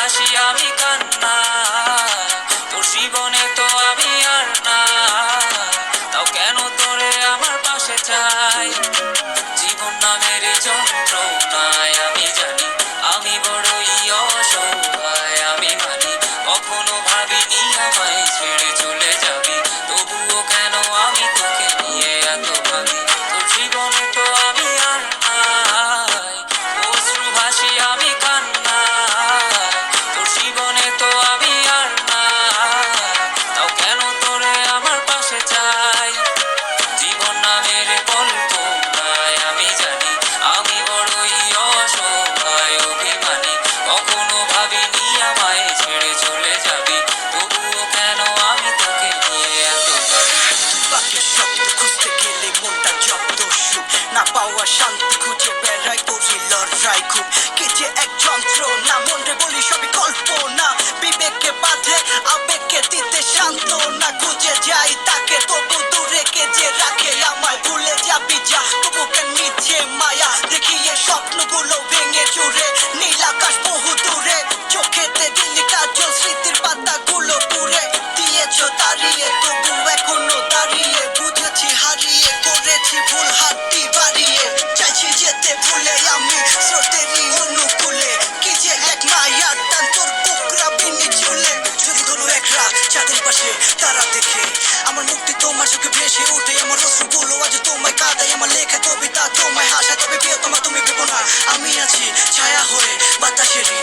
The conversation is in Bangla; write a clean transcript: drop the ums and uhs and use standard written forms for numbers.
ভাসি আমি কান্না, তোর জীবনে তো আমি আর না, তাও কেন তোরে আমার পাশে চাই। জীবন নামের যন্ত্রণায় আমি জানি আমি বড়ই অসহায়, আমি মানি কখনো ভাবিনি আমায় ছেড়ে চলে যাবি, তবুও কেন আমি তোকে নিয়ে এত ভাবি। তোর জীবনে তো আমি আর নাই, অশ্রু ভাসি আমি কান্না, তোর জীবনে তো আমি আর না, তাও কেন তোরে আমার পাশে চাই। জীবন নামের কল্পনায় আমি জানি আমি বড়ই অসহায়, অভিমানী কখনো ভাবিনি আমায় ছেড়ে চলে যাবি, তবুও কেন আমি তোকে নিয়ে এত ভাবি। বাকি শব্দ খুঁজতে গেলে মনটা জব্দ সুখ না পাওয়া শান্তি খুঁজে বেড়াই করি লড়াই খুব কে যে এক যন্ত্র না মনে বলি সবই কল্পনা, বিবেককে বাঁধে আবেগকে দিতে শান্ত না, খুঁজে যাই তাকে তবু দূরে কে যে রাখে আমায়, ভুলে যাবি যা তবু কেন নিচে মায়া দেখিয়ে স্বপ্নগুলো ভেঙে চুরে, নীল আকাশ বহু দূরে চোখেতে দিলি কাজল স্মৃতির পাতাগুলো পুরে দিয়েছ দাঁড়িয়ে তবু এখনো দাঁড়িয়ে, বুঝেছি হারিয়ে করেছি ভুল হাতটি বাড়িয়ে, চাইছি যেতে ভুলে আমি স্রোতেরই অনুকূলে, কি যে এক মায়ার টান তোর বুকরা ভেঙে চলে। যদি কোনো এক রাত চাঁদের পাশে তারা দেখে আমার মুক্তি তোমার চোখে ভেসে ওঠে, আমার অশ্রুগুলো আজ তোমায় কাঁদায়, আমার লেখা কবিতা তোমায় হাসায়, তবে প্রিয় তোমার তুমি ভেবো না আমি আছি ছায়া হয়ে বাতাসেরই